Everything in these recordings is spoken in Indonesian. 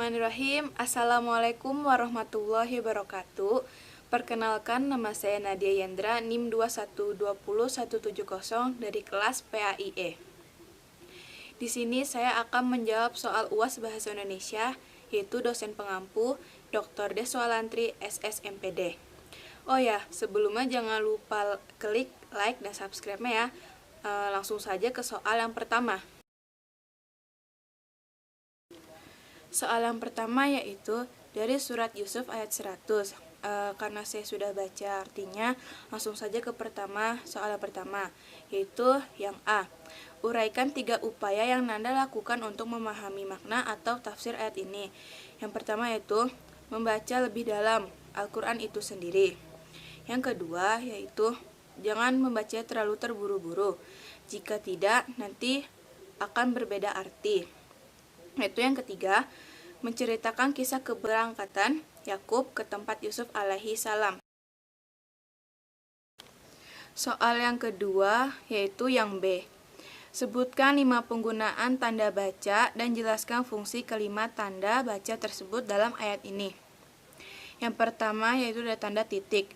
Bismillahirrahmanirrahim. Assalamualaikum warahmatullahi wabarakatuh. Perkenalkan, nama saya Nadia Yendra, NIM 2120170 dari kelas PAIE. Di sini saya akan menjawab soal UAS Bahasa Indonesia, yaitu dosen pengampu Dr. Deswalantri SSMPD. Oh ya, sebelumnya jangan lupa klik like dan subscribe-nya ya. Langsung saja ke soal yang pertama. Soal yang pertama yaitu dari surat Yusuf ayat 100. Karena saya sudah baca artinya, langsung saja ke soal yang pertama, yaitu yang A. Uraikan 3 upaya yang Nanda lakukan untuk memahami makna atau tafsir ayat ini. Yang pertama yaitu membaca lebih dalam Al-Quran itu sendiri. Yang kedua yaitu jangan membaca terlalu terburu-buru. Jika tidak, nanti akan berbeda arti. Yaitu yang ketiga, menceritakan kisah keberangkatan Yakub ke tempat Yusuf alaihi salam. Soal yang kedua yaitu yang B. Sebutkan 5 penggunaan tanda baca dan jelaskan fungsi kelima tanda baca tersebut dalam ayat ini. Yang pertama yaitu ada tanda titik,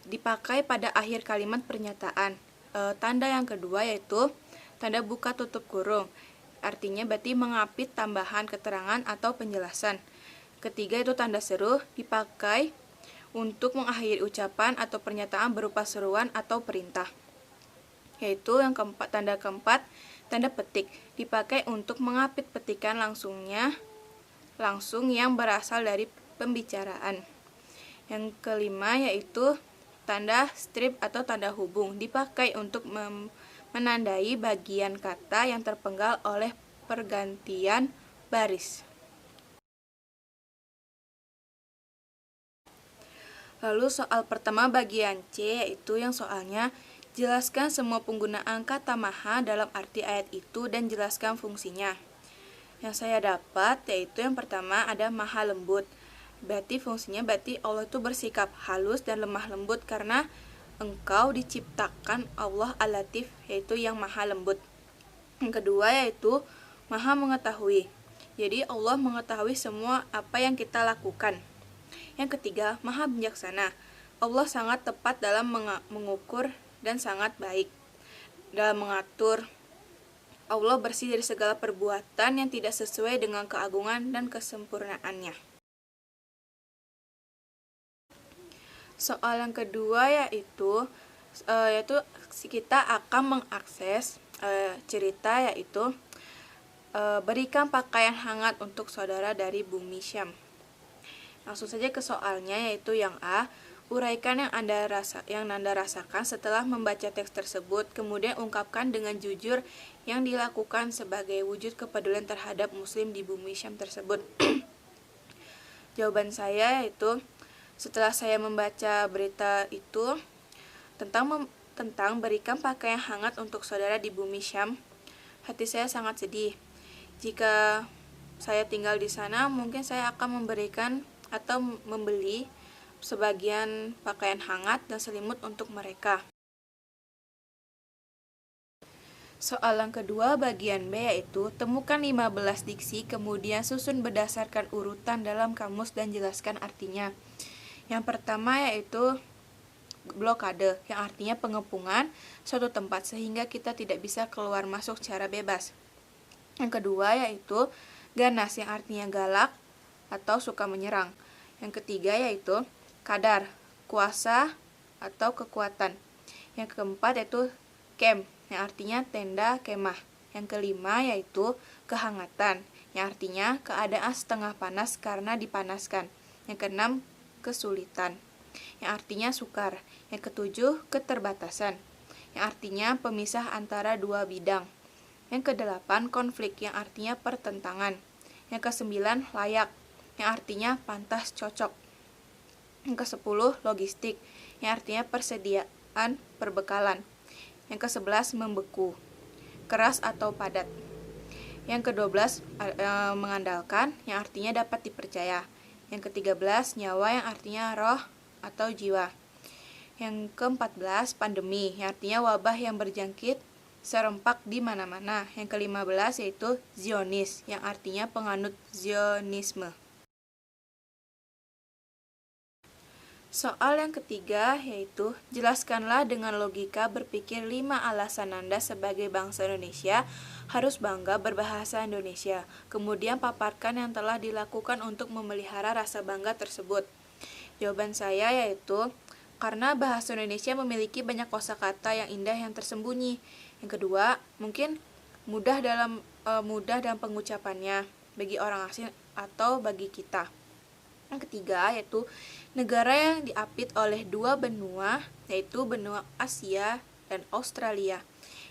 dipakai pada akhir kalimat pernyataan. Tanda yang kedua yaitu tanda buka tutup kurung, artinya berarti mengapit tambahan keterangan atau penjelasan. Ketiga itu tanda seru, dipakai untuk mengakhiri ucapan atau pernyataan berupa seruan atau perintah. Yaitu yang keempat, tanda petik, dipakai untuk mengapit petikan langsung yang berasal dari pembicaraan. Yang kelima yaitu tanda strip atau tanda hubung, dipakai untuk menandai bagian kata yang terpenggal oleh pergantian baris. Lalu soal pertama bagian C, yaitu yang soalnya jelaskan semua penggunaan kata maha dalam arti ayat itu dan jelaskan fungsinya. Yang saya dapat yaitu yang pertama ada maha lembut. Berarti fungsinya Allah itu bersikap halus dan lemah lembut karena engkau diciptakan Allah Al-Latif, yaitu yang maha lembut. Yang kedua yaitu maha mengetahui. Jadi Allah mengetahui semua apa yang kita lakukan. Yang ketiga, maha bijaksana. Allah sangat tepat dalam mengukur dan sangat baik dalam mengatur. Allah bersih dari segala perbuatan yang tidak sesuai dengan keagungan dan kesempurnaannya. Soal yang kedua yaitu kita akan mengakses cerita yaitu berikan pakaian hangat untuk saudara dari bumi Syam. Langsung saja ke soalnya yaitu yang A. Uraikan yang Nanda rasakan setelah membaca teks tersebut, kemudian ungkapkan dengan jujur yang dilakukan sebagai wujud kepedulian terhadap muslim di bumi Syam tersebut. Jawaban saya yaitu setelah saya membaca berita itu tentang berikan pakaian hangat untuk saudara di bumi Syam, hati saya sangat sedih. Jika saya tinggal di sana, mungkin saya akan memberikan atau membeli sebagian pakaian hangat dan selimut untuk mereka. Soal yang kedua bagian B yaitu temukan 15 diksi, kemudian susun berdasarkan urutan dalam kamus dan jelaskan artinya. Yang pertama yaitu blokade, yang artinya pengepungan suatu tempat sehingga kita tidak bisa keluar masuk secara bebas. Yang kedua yaitu ganas, yang artinya galak atau suka menyerang. Yang ketiga yaitu kadar, kuasa atau kekuatan. Yang keempat yaitu kem, yang artinya tenda kemah. Yang kelima yaitu kehangatan, yang artinya keadaan setengah panas karena dipanaskan. Yang keenam kesulitan, yang artinya sukar. Yang ketujuh keterbatasan, yang artinya pemisah antara dua bidang. Yang kedelapan konflik, yang artinya pertentangan. Yang kesembilan layak, yang artinya pantas cocok. Yang kesepuluh logistik, yang artinya persediaan perbekalan. Yang kesebelas membeku, keras atau padat. Yang ke-12 mengandalkan, yang artinya dapat dipercaya. Yang ke-13 nyawa, yang artinya roh atau jiwa. Yang ke-14 pandemi, yang artinya wabah yang berjangkit serempak di mana-mana. Yang ke-15 yaitu Zionis, yang artinya penganut Zionisme. Soal yang ketiga yaitu, jelaskanlah dengan logika berpikir 5 alasan Anda sebagai bangsa Indonesia harus bangga berbahasa Indonesia. Kemudian paparkan yang telah dilakukan untuk memelihara rasa bangga tersebut. Jawaban saya yaitu, karena bahasa Indonesia memiliki banyak kosakata yang indah yang tersembunyi. Yang kedua, mungkin mudah dalam pengucapannya bagi orang asing atau bagi kita. Yang ketiga yaitu negara yang diapit oleh 2 benua, yaitu benua Asia dan Australia.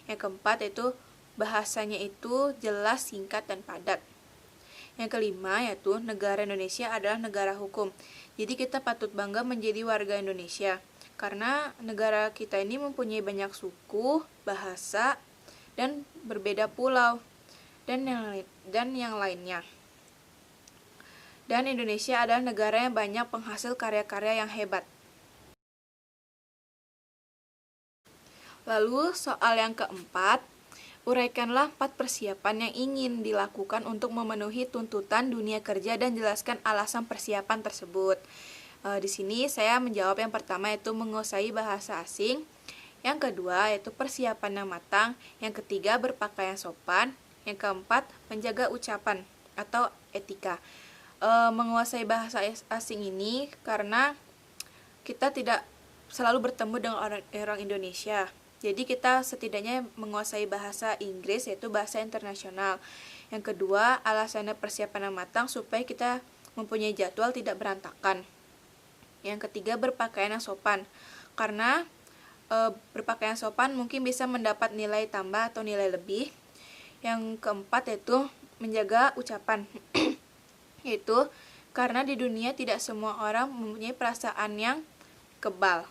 Yang keempat yaitu bahasanya itu jelas, singkat, dan padat. Yang kelima yaitu negara Indonesia adalah negara hukum. Jadi kita patut bangga menjadi warga Indonesia karena negara kita ini mempunyai banyak suku, bahasa, dan berbeda pulau dan yang lainnya. Dan Indonesia adalah negara yang banyak penghasil karya-karya yang hebat. Lalu soal yang keempat, uraikanlah 4 persiapan yang ingin dilakukan untuk memenuhi tuntutan dunia kerja dan jelaskan alasan persiapan tersebut. Di sini saya menjawab yang pertama yaitu menguasai bahasa asing, yang kedua yaitu persiapan yang matang, yang ketiga berpakaian sopan, yang keempat menjaga ucapan atau etika. Menguasai bahasa asing ini karena kita tidak selalu bertemu dengan orang Indonesia. Jadi kita setidaknya menguasai bahasa Inggris, yaitu bahasa internasional. Yang kedua, alasannya persiapan yang matang supaya kita mempunyai jadwal tidak berantakan. Yang ketiga, berpakaian yang sopan. Karena berpakaian sopan mungkin bisa mendapat nilai tambah atau nilai lebih. Yang keempat yaitu menjaga ucapan. Yaitu karena di dunia tidak semua orang mempunyai perasaan yang kebal.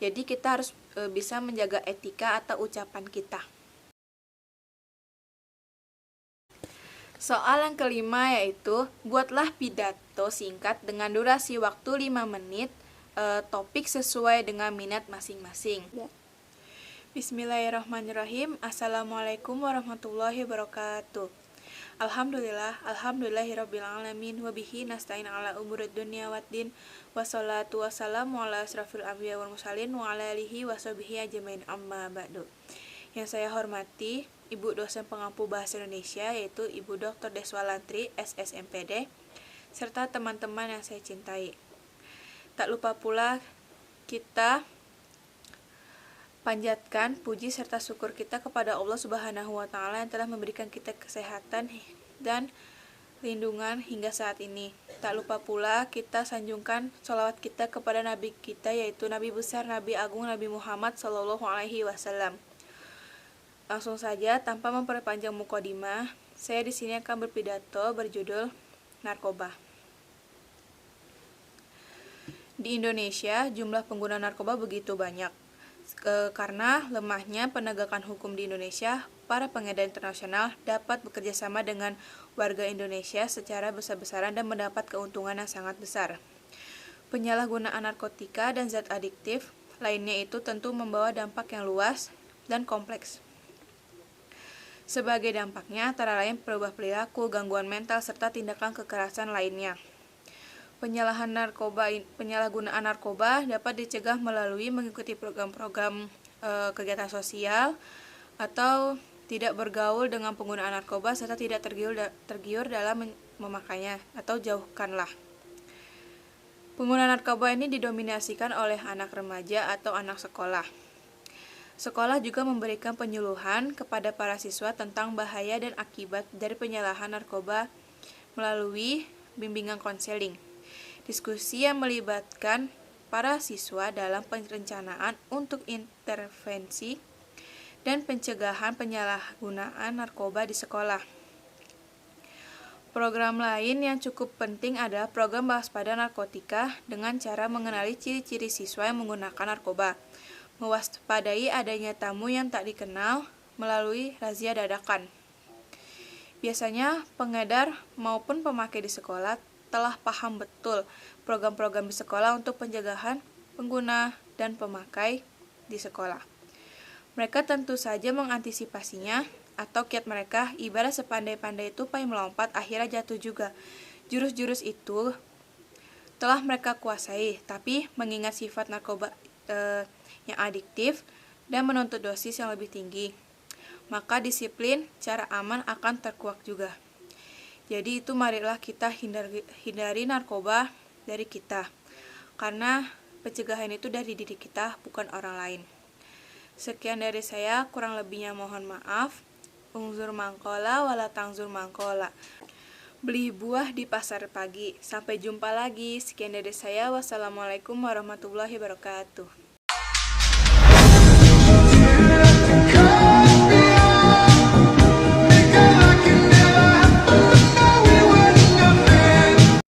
Jadi kita harus bisa menjaga etika atau ucapan kita. Soal yang kelima yaitu, buatlah pidato singkat dengan durasi waktu 5 menit, topik sesuai dengan minat masing-masing. Bismillahirrahmanirrahim. Assalamualaikum warahmatullahi wabarakatuh. Alhamdulillahirrabbilalamin. Wabihi nasta'in ala umurid dunia waddin. Wassalatu wassalamu ala asrafil anbiya wal mursalin wa ala alihi washabihi ajmain, amma ba'du. Yang saya hormati Ibu dosen pengampu bahasa Indonesia, yaitu Ibu Dr. Deswa Lantri, SSMPD, serta teman-teman yang saya cintai. Tak lupa pula kita panjatkan puji serta syukur kita kepada Allah Subhanahu wa Ta'ala yang telah memberikan kita kesehatan dan lindungan hingga saat ini. Tak lupa pula kita sanjungkan sholawat kita kepada Nabi kita, yaitu Nabi besar, Nabi agung, Nabi Muhammad Sallallahu Alaihi Wasallam. Langsung saja tanpa memperpanjang mukadimah, saya di sini akan berpidato berjudul narkoba. Di Indonesia, jumlah pengguna narkoba begitu banyak. Karena lemahnya penegakan hukum di Indonesia, para pengedar internasional dapat bekerja sama dengan warga Indonesia secara besar-besaran dan mendapat keuntungan yang sangat besar. Penyalahgunaan narkotika dan zat adiktif lainnya itu tentu membawa dampak yang luas dan kompleks. Sebagai dampaknya antara lain perubahan perilaku, gangguan mental, serta tindakan kekerasan lainnya. Penyalahgunaan narkoba dapat dicegah melalui mengikuti program-program kegiatan sosial atau tidak bergaul dengan penggunaan narkoba serta tidak tergiur dalam memakainya atau jauhkanlah. Penggunaan narkoba ini didominasikan oleh anak remaja atau anak sekolah. Sekolah juga memberikan penyuluhan kepada para siswa tentang bahaya dan akibat dari penyalahan narkoba melalui bimbingan konseling. Diskusi yang melibatkan para siswa dalam perencanaan untuk intervensi dan pencegahan penyalahgunaan narkoba di sekolah. Program lain yang cukup penting adalah program waspada narkotika dengan cara mengenali ciri-ciri siswa yang menggunakan narkoba, mewaspadai adanya tamu yang tak dikenal melalui razia dadakan. Biasanya pengedar maupun pemakai di sekolah telah paham betul program-program di sekolah untuk pencegahan pengguna dan pemakai di sekolah. Mereka tentu saja mengantisipasinya atau kiat mereka ibarat sepandai-pandai tupai melompat akhirnya jatuh juga. Jurus-jurus itu telah mereka kuasai, tapi mengingat sifat narkoba yang adiktif dan menuntut dosis yang lebih tinggi, maka disiplin cara aman akan terkuak juga. Jadi itu marilah kita hindari narkoba dari kita, karena pencegahan itu dari diri kita, bukan orang lain. Sekian dari saya, kurang lebihnya mohon maaf. Ungzur mangkola wala tangzur mangkola. Beli buah di pasar pagi. Sampai jumpa lagi. Sekian dari saya. Wassalamualaikum warahmatullahi wabarakatuh.